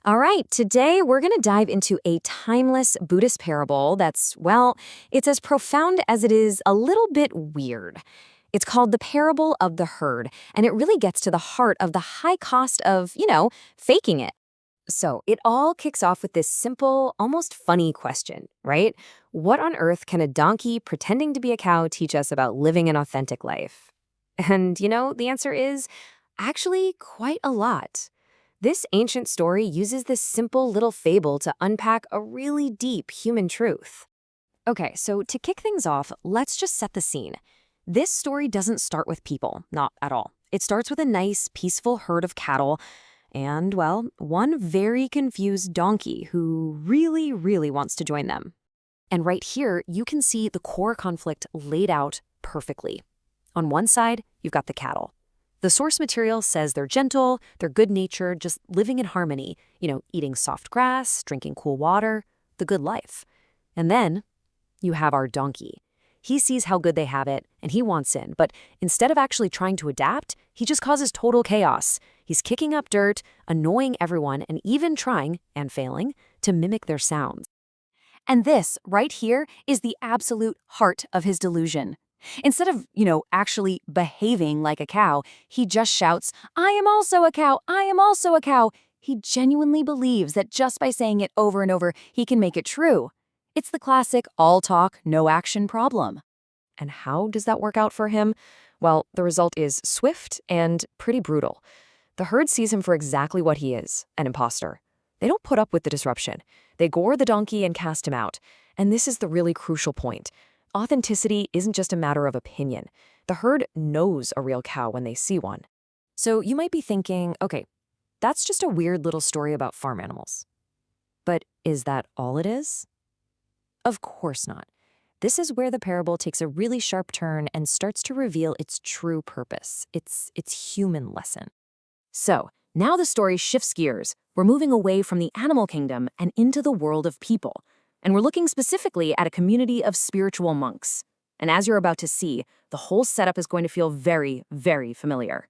All right, today we're going to dive into a timeless Buddhist parable that's, well, it's as profound as it is a little bit weird. It's called the parable of the herd, and it really gets to the heart of the high cost of, faking it. So it all kicks off with this simple, almost funny question, right? What on earth can a donkey pretending to be a cow teach us about living an authentic life? And, the answer is actually quite a lot. This ancient story uses this simple little fable to unpack a really deep human truth. Okay, so to kick things off, let's just set the scene. This story doesn't start with people, not at all. It starts with a nice, peaceful herd of cattle and, well, one very confused donkey who really, really wants to join them. And right here, you can see the core conflict laid out perfectly. On one side, you've got the cattle. The source material says they're gentle, they're good-natured, just living in harmony, eating soft grass, drinking cool water, the good life. And then you have our donkey. He sees how good they have it, and he wants in, but instead of actually trying to adapt, he just causes total chaos. He's kicking up dirt, annoying everyone, and even trying, and failing, to mimic their sounds. And this, right here, is the absolute heart of his delusion. Instead of, actually behaving like a cow, he just shouts, "I am also a cow, I am also a cow." He genuinely believes that just by saying it over and over, he can make it true. It's the classic all talk, no action problem. And how does that work out for him? Well, the result is swift and pretty brutal. The herd sees him for exactly what he is, an imposter. They don't put up with the disruption. They gore the donkey and cast him out. And this is the really crucial point. Authenticity isn't just a matter of opinion. The herd knows a real cow when they see one. So you might be thinking, okay, that's just a weird little story about farm animals. But is that all it is? Of course not. This is where the parable takes a really sharp turn and starts to reveal its true purpose, its human lesson. So now the story shifts gears. We're moving away from the animal kingdom and into the world of people. And we're looking specifically at a community of spiritual monks. And as you're about to see, the whole setup is going to feel very, very familiar.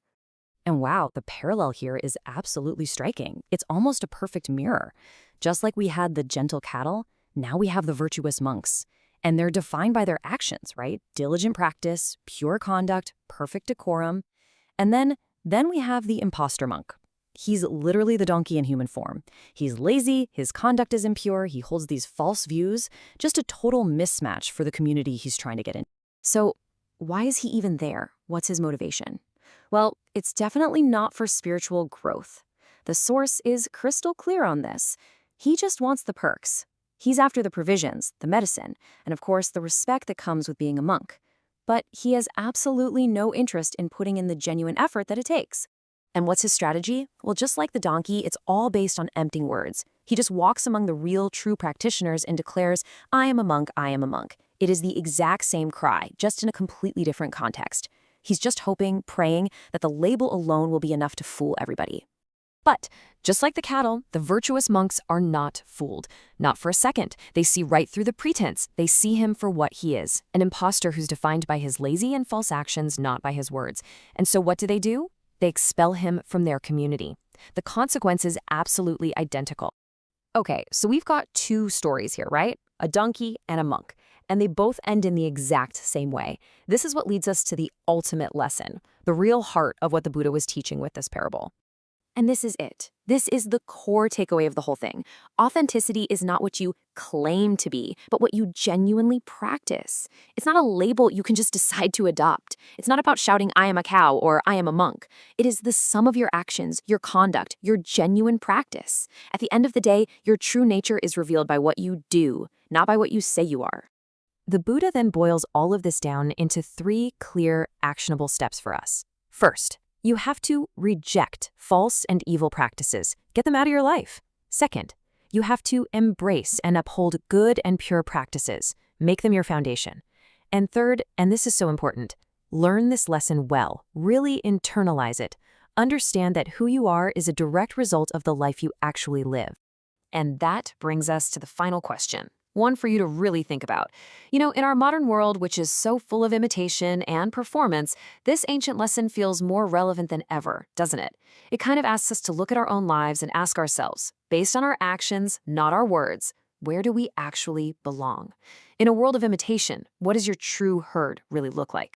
And wow, the parallel here is absolutely striking. It's almost a perfect mirror. Just like we had the gentle cattle, now we have the virtuous monks. And they're defined by their actions, right? Diligent practice, pure conduct, perfect decorum. And then we have the imposter monk. He's literally the donkey in human form. He's lazy, his conduct is impure, he holds these false views, just a total mismatch for the community he's trying to get in. So why is he even there? What's his motivation? Well, it's definitely not for spiritual growth. The source is crystal clear on this. He just wants the perks. He's after the provisions, the medicine, and of course the respect that comes with being a monk. But he has absolutely no interest in putting in the genuine effort that it takes. And what's his strategy? Well, just like the donkey, it's all based on empty words. He just walks among the real, true practitioners and declares, "I am a monk, I am a monk." It is the exact same cry, just in a completely different context. He's just hoping, praying, that the label alone will be enough to fool everybody. But just like the cattle, the virtuous monks are not fooled. Not for a second. They see right through the pretense. They see him for what he is, an imposter who's defined by his lazy and false actions, not by his words. And so what do? They expel him from their community. The consequence is absolutely identical. Okay, so we've got two stories here, right? A donkey and a monk. And they both end in the exact same way. This is what leads us to the ultimate lesson, the real heart of what the Buddha was teaching with this parable. And this is it. This is the core takeaway of the whole thing. Authenticity is not what you claim to be, but what you genuinely practice. It's not a label you can just decide to adopt. It's not about shouting, "I am a cow" or "I am a monk." It is the sum of your actions, your conduct, your genuine practice. At the end of the day, your true nature is revealed by what you do, not by what you say you are. The Buddha then boils all of this down into 3 clear, actionable steps for us. First, you have to reject false and evil practices. Get them out of your life. Second, you have to embrace and uphold good and pure practices. Make them your foundation. And third, and this is so important, learn this lesson well. Really internalize it. Understand that who you are is a direct result of the life you actually live. And that brings us to the final question. one for you to really think about. You know, in our modern world, which is so full of imitation and performance, this ancient lesson feels more relevant than ever, doesn't it? It kind of asks us to look at our own lives and ask ourselves, based on our actions, not our words, where do we actually belong? In a world of imitation, what does your true herd really look like?